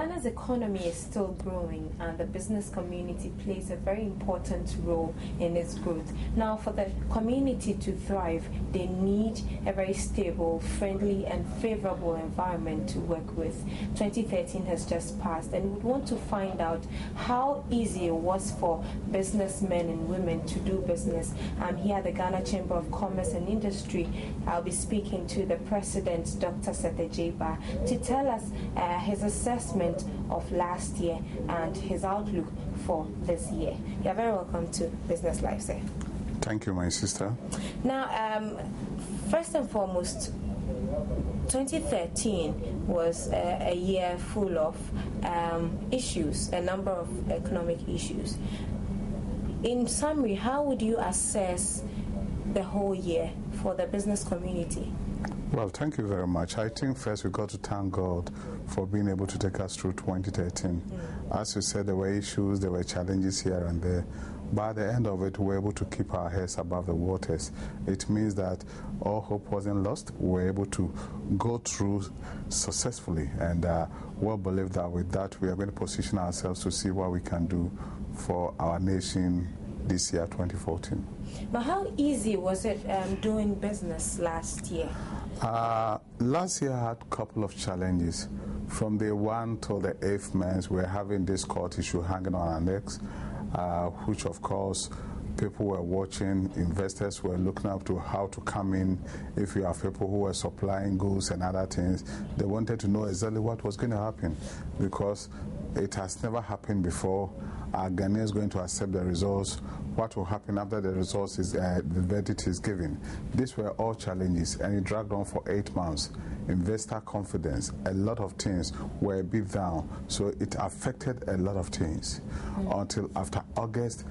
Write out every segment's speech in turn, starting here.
Ghana's economy is still growing, and the business community plays a very important role in its growth. Now, for the community to thrive, they need a very stable, friendly, and favorable environment to work with. 2013 has just passed, and we want to find out how easy it was for businessmen and women to do business. I'm here at the Ghana Chamber of Commerce and Industry. I'll be speaking to the President, Dr. Sete Jeba, to tell us his assessment of last year and his outlook for this year. You're very welcome to Business Live, sir. Thank you, my sister. Now, first and foremost, 2013 was a year full of issues, a number of economic issues. In summary, how would you assess the whole year for the business community? Well, thank you very much. I think first we got to thank God for being able to take us through 2013. As you said, there were issues, there were challenges here and there. By the end of it, we were able to keep our heads above the waters. It means that all hope wasn't lost. We were able to go through successfully, and we'll believe that with that, we are going to position ourselves to see what we can do for our nation this year, 2014. But how easy was it doing business last year? Last year had a couple of challenges. From the 1 till the 8th month, we're having this court issue hanging on our necks, which of course people were watching, investors were looking up to how to come in. If you have people who were supplying goods and other things, they wanted to know exactly what was going to happen, because it has never happened before. Are Ghanaians going to accept the results? What will happen after the results is the verdict is given? These were all challenges, and it dragged on for 8 months. Investor confidence, a lot of things were a bit down, so it affected a lot of things. Until after August,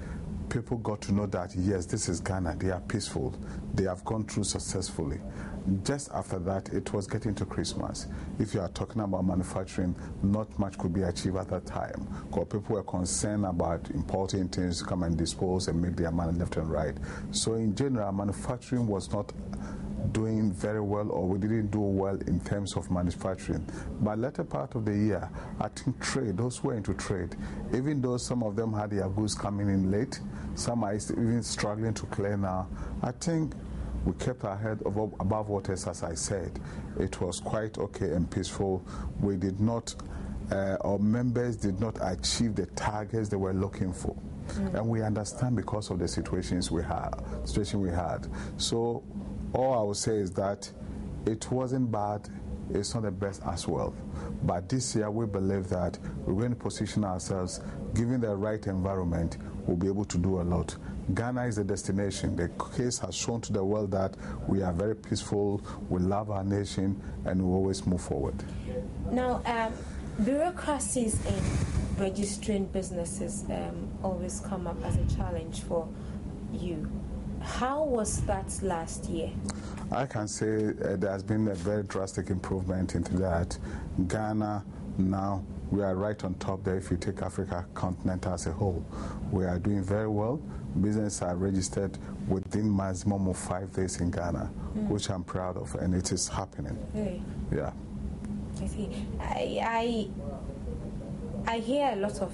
people got to know that yes, this is Ghana, they are peaceful, they have gone through successfully. Just after that, it was getting to Christmas. If you are talking about manufacturing, not much could be achieved at that time, because people were concerned about importing things to come and dispose and make their money left and right. So in general, manufacturing was not doing very well, or we didn't do well in terms of manufacturing. But latter part of the year, I think trade, those who were into trade, even though some of them had their goods coming in late, some are even struggling to clear now, I think we kept our head above waters, as I said. It was quite okay and peaceful. We did not, our members did not achieve the targets they were looking for. And we understand because of the situation we had. So all I would say is that it wasn't bad, it's not the best as well. But this year we believe that we're going to position ourselves, given the right environment, we'll be able to do a lot. Ghana is a destination. The case has shown to the world that we are very peaceful, we love our nation, and we always move forward. Now, bureaucracies in registering businesses always come up as a challenge for you. How was that last year? I can say there has been a very drastic improvement into that. Ghana now, we are right on top there. If you take Africa continent as a whole, we are doing very well. Businesses are registered within maximum of 5 days in Ghana, which I'm proud of, and it is happening. Really? Yeah. I see. I hear a lot of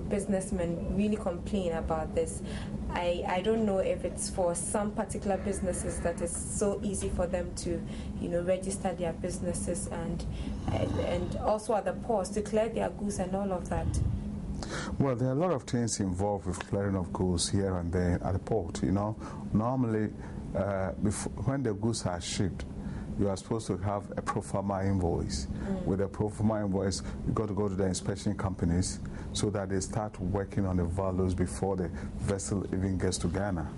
businessmen really complain about this. I don't know if it's for some particular businesses that it's so easy for them to register their businesses and also at the ports to clear their goods and all of that. Well, there are a lot of things involved with clearing of goods here and there at the port. Normally when the goods are shipped, you are supposed to have a pro forma invoice. With a pro forma invoice, you got to go to the inspection companies so that they start working on the values before the vessel even gets to Ghana.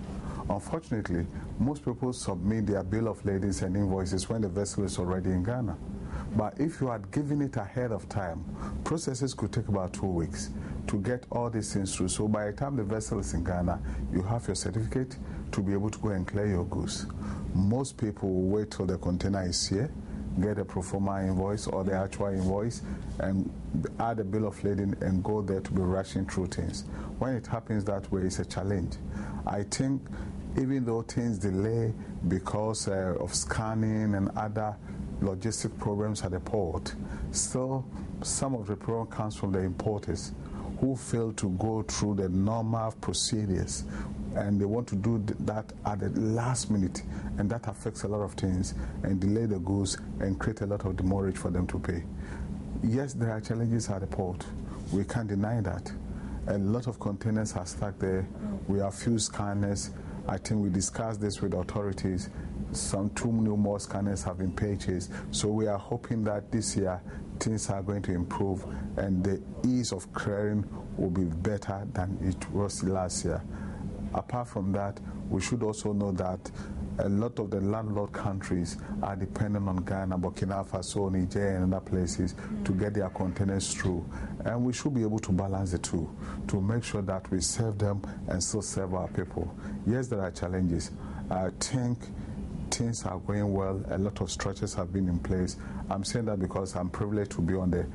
Unfortunately, most people submit their bill of ladings and invoices when the vessel is already in Ghana. But if you had given it ahead of time, processes could take about 2 weeks to get all these things through. So by the time the vessel is in Ghana, you have your certificate to be able to go and clear your goods. Most people will wait till the container is here, get a pro forma invoice or the actual invoice, and add a bill of lading and go there to be rushing through things. When it happens that way, it's a challenge. I think even though things delay because of scanning and other logistic problems at the port. Still, some of the problem comes from the importers who fail to go through the normal procedures, and they want to do that at the last minute, and that affects a lot of things and delay the goods and create a lot of demurrage for them to pay. Yes, there are challenges at the port. We can't deny that. A lot of containers are stuck there. We have few scanners. I think we discussed this with authorities. Some 2 new more scanners have been purchased. So we are hoping that this year things are going to improve and the ease of clearing will be better than it was last year. Apart from that, we should also know that a lot of the landlord countries are dependent on Ghana, Burkina Faso, Niger, and other places to get their containers through. And we should be able to balance the two to make sure that we serve them and still serve our people. Yes, there are challenges. I think things are going well. A lot of structures have been in place. I'm saying that because I'm privileged to be on the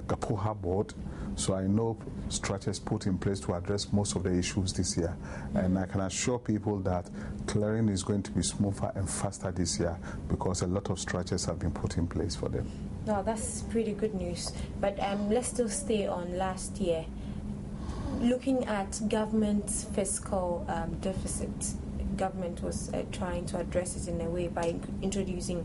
Kapuha board. So I know structures put in place to address most of the issues this year. And I can assure people that clearing is going to be smoother and faster this year because a lot of structures have been put in place for them. No, that's pretty good news. But let's still stay on last year. Looking at government's fiscal deficit, government was trying to address it in a way by introducing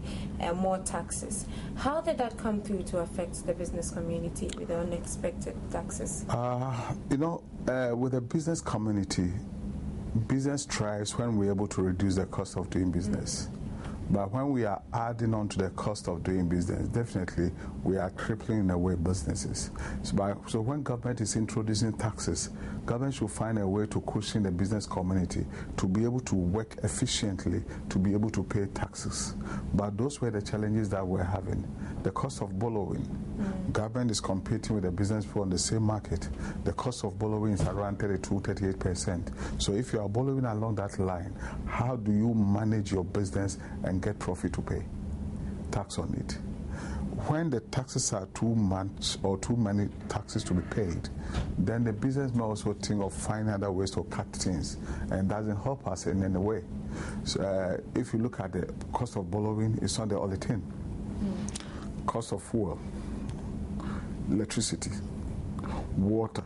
more taxes. How did that come through to affect the business community with the unexpected taxes? With the business community, business thrives when we're able to reduce the cost of doing business. But when we are adding on to the cost of doing business, definitely we are crippling in a way businesses. So when government is introducing taxes, government should find a way to cushion the business community to be able to work efficiently, to be able to pay taxes. But those were the challenges that we're having. The cost of borrowing. Government is competing with the business people on the same market. The cost of borrowing is around 32-38%. So if you are borrowing along that line, how do you manage your business and get profit to pay tax on it? When the taxes are too much or too many taxes to be paid, then the business may also think of finding other ways to cut things, and doesn't help us in any way. So if you look at the cost of borrowing, it's not the only thing. Cost of fuel, electricity, water,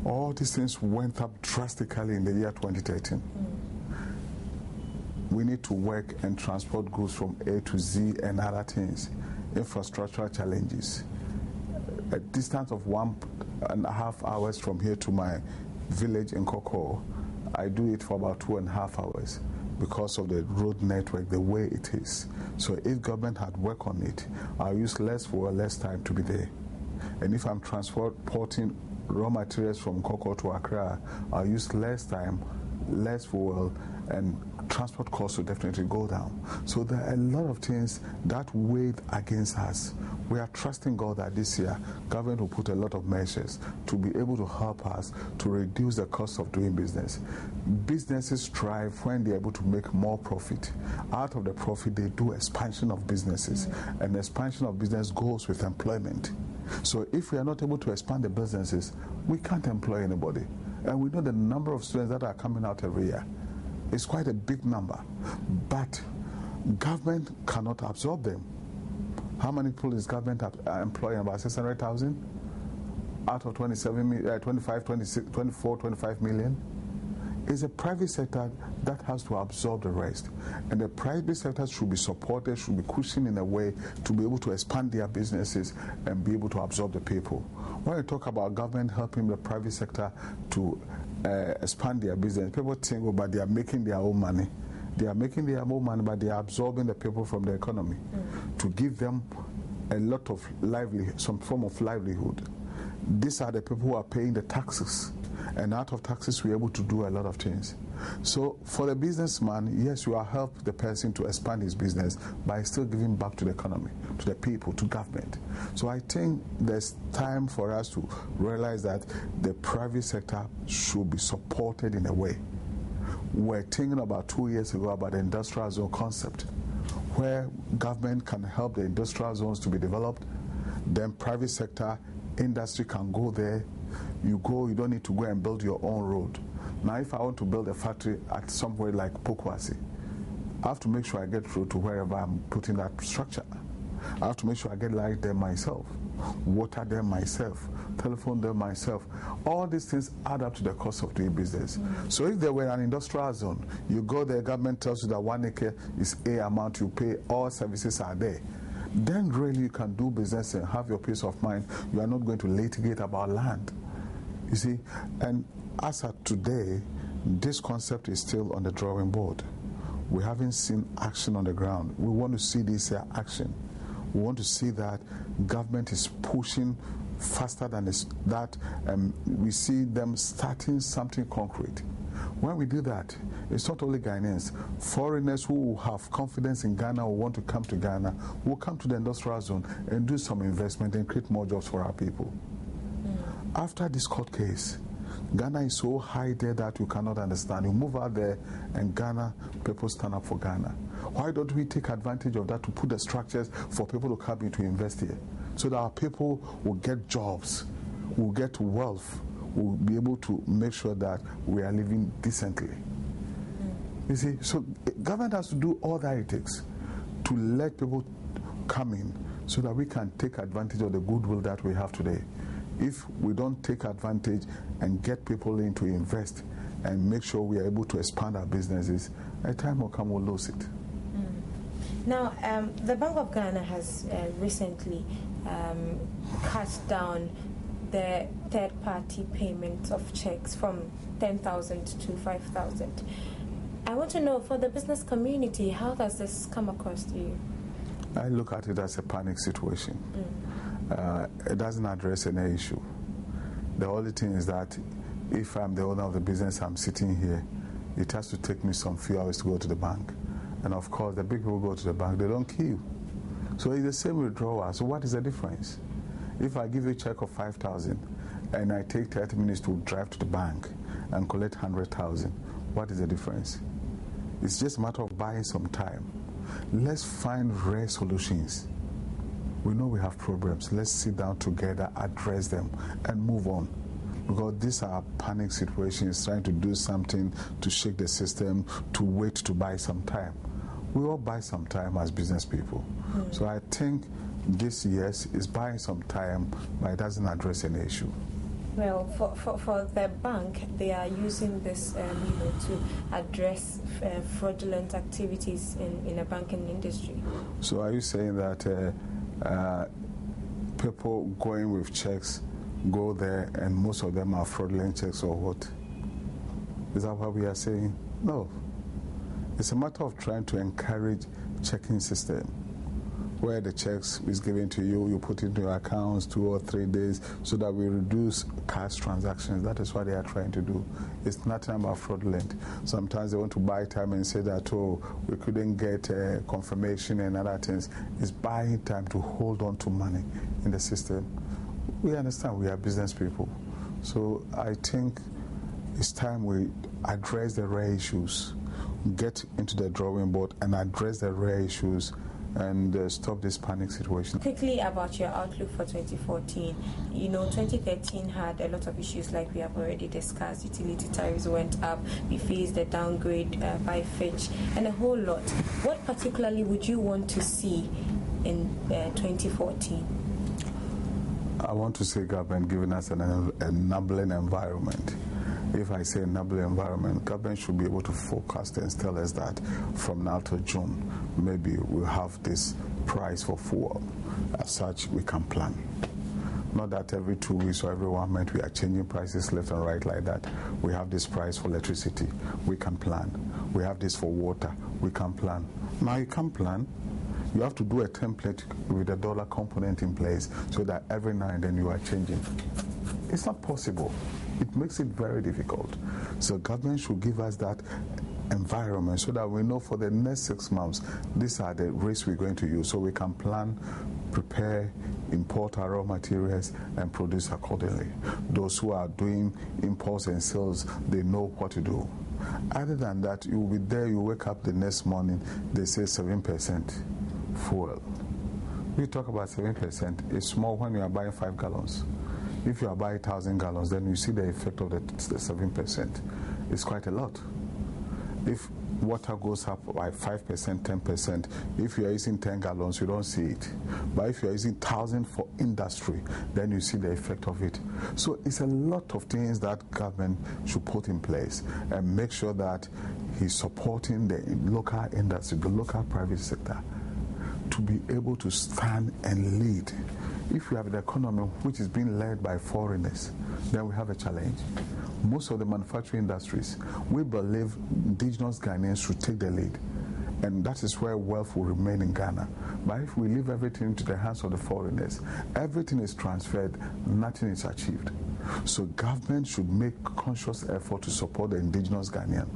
all these things went up drastically in the year 2013. We need to work and transport goods from A to Z and other things. Infrastructural challenges. A distance of 1.5 hours from here to my village in Koko, I do it for about 2.5 hours because of the road network, the way it is. So if government had worked on it, I'll use less fuel, less time to be there. And if I'm transporting raw materials from Koko to Accra, I'll use less time, less fuel, and transport costs will definitely go down. So there are a lot of things that weighed against us. We are trusting God that this year, government will put a lot of measures to be able to help us to reduce the cost of doing business. Businesses thrive when they're able to make more profit. Out of the profit, they do expansion of businesses. And expansion of business goes with employment. So if we are not able to expand the businesses, we can't employ anybody. And we know the number of students that are coming out every year. It's quite a big number, but government cannot absorb them. How many people is government employing? About 600,000 out of 25 million. It's the private sector that has to absorb the rest. And the private sector should be supported, should be cushioned in a way to be able to expand their businesses and be able to absorb the people. When you talk about government helping the private sector to expand their business, people think, oh, but they are making their own money. They are making their own money, but they are absorbing the people from the economy to give them a lot of livelihood, some form of livelihood. These are the people who are paying the taxes. And out of taxes, we're able to do a lot of things. So for the businessman, yes, you are helping the person to expand his business by still giving back to the economy, to the people, to government. So I think there's time for us to realize that the private sector should be supported in a way. We're thinking about 2 years ago about the industrial zone concept, where government can help the industrial zones to be developed, then private sector, industry can go there. You don't need to go and build your own road. Now, if I want to build a factory at somewhere like Bureaucracy, I have to make sure I get through to wherever I'm putting that structure. I have to make sure I get light there myself, water there myself, telephone there myself. All these things add up to the cost of doing business. So if there were an industrial zone, you go there, government tells you that 1 acre is A amount, you pay, all services are there. Then really you can do business and have your peace of mind. You are not going to litigate about land. You see, and as of today, this concept is still on the drawing board. We haven't seen action on the ground. We want to see this action. We want to see that government is pushing faster than that, and we see them starting something concrete. When we do that, it's not only Ghanaians. Foreigners who have confidence in Ghana or want to come to Ghana will come to the industrial zone and do some investment and create more jobs for our people. After this court case, Ghana is so high there that you cannot understand. You move out there and Ghana, people stand up for Ghana. Why don't we take advantage of that to put the structures for people to come in to invest here? So that our people will get jobs, will get wealth, will be able to make sure that we are living decently. You see, so government has to do all that it takes to let people come in so that we can take advantage of the goodwill that we have today. If we don't take advantage and get people in to invest and make sure we are able to expand our businesses, a time will come we'll lose it. Now, the Bank of Ghana has recently cut down the third-party payment of checks from 10,000 to 5,000. I want to know, for the business community, how does this come across to you? I look at it as a panic situation. It doesn't address any issue. The only thing is that if I'm the owner of the business, I'm sitting here, it has to take me some few hours to go to the bank. And of course, the big people go to the bank, they don't queue. So it's the same withdrawal. So what is the difference? If I give you a check of 5,000 and I take 30 minutes to drive to the bank and collect 100,000, what is the difference? It's just a matter of buying some time. Let's find rare solutions. We know we have problems. Let's sit down together, address them, and move on. Because these are panic situations, trying to do something to shake the system, to wait to buy some time. We all buy some time as business people. So I think this, yes, is buying some time, but it doesn't address any issue. Well, for the bank, they are using this to address fraudulent activities in the banking industry. So are you saying that people going with checks go there and most of them are fraudulent checks, or what? Is that what we are saying? No. It's a matter of trying to encourage checking system where the checks is given to you, you put it into your accounts 2 or 3 days so that we reduce cash transactions. That is what they are trying to do. It's nothing about fraudulent. Sometimes they want to buy time and say that, oh, we couldn't get confirmation and other things. It's buying time to hold on to money in the system. We understand we are business people. So I think it's time we address the rare issues, get into the drawing board and address the rare issues and stop this panic situation. Quickly about your outlook for 2014. 2013 had a lot of issues like we have already discussed. Utility tariffs went up, we faced the downgrade by Fitch, and a whole lot. What particularly would you want to see in 2014? I want to see government giving us an enabling environment. If I say enabling environment, government should be able to forecast and tell us that from now to June, maybe we'll have this price for fuel. As such, we can plan. Not that every 2 weeks or every 1 month we are changing prices left and right like that. We have this price for electricity, we can plan. We have this for water, we can plan. Now you can't plan. You have to do a template with a dollar component in place so that every now and then you are changing. It's not possible. It makes it very difficult. So government should give us that environment so that we know for the next 6 months, these are the rates we're going to use, so we can plan, prepare, import our raw materials and produce accordingly. Those who are doing imports and sales, they know what to do. Other than that, you'll be there, you wake up the next morning, they say 7% fuel. We talk about 7%, it's small when you are buying 5 gallons. If you are buying 1,000 gallons, then you see the effect of the 7%. It's quite a lot. If water goes up by 5%, 10%. If you are using 10 gallons, you don't see it. But if you are using 1,000 for industry, then you see the effect of it. So it's a lot of things that government should put in place and make sure that he's supporting the local industry, the local private sector, to be able to stand and lead. If we have an economy which is being led by foreigners, then we have a challenge. Most of the manufacturing industries, we believe indigenous Ghanaians should take the lead. And that is where wealth will remain in Ghana. But if we leave everything into the hands of the foreigners, everything is transferred, nothing is achieved. So government should make conscious effort to support the indigenous Ghanaian.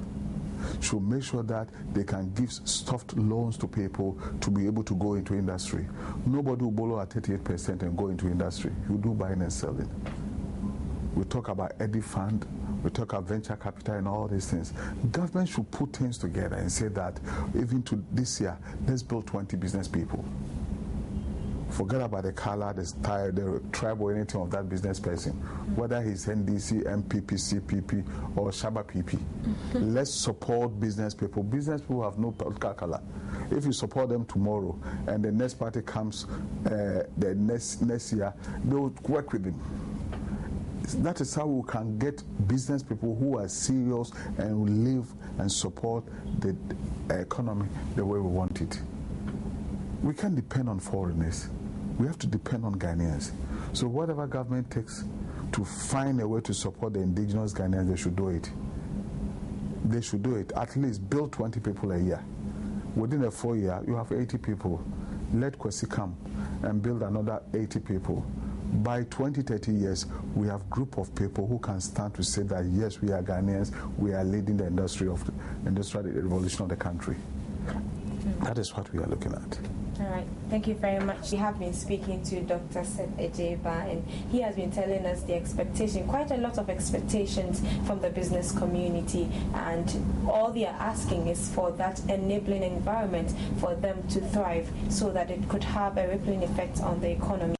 Should make sure that they can give soft loans to people to be able to go into industry. Nobody will borrow at 38% and go into industry. You do buying and selling. We talk about Eddy Fund, we talk about venture capital and all these things. Government should put things together and say that even to this year, let's build 20 business people. Forget about the color, the tribe or anything of that business person, whether he's NDC, MPP, CPP, or Shaba PP. Let's support business people. Business people have no political color. If you support them tomorrow and the next party comes the next year, they will work with him. That is how we can get business people who are serious and will live and support the economy the way we want it. We can't depend on foreigners. We have to depend on Ghanaians. So whatever government takes to find a way to support the indigenous Ghanaians, they should do it. They should do it. At least build 20 people a year. Within a 4 year, you have 80 people. Let Kwesi come and build another 80 people. By 20, 30 years, we have a group of people who can stand to say that, yes, we are Ghanaians, we are leading the industrial revolution of the country. That is what we are looking at. All right, thank you very much. We have been speaking to Dr. Seth Ejeba, and he has been telling us the expectation, quite a lot of expectations from the business community, and all they are asking is for that enabling environment for them to thrive so that it could have a rippling effect on the economy.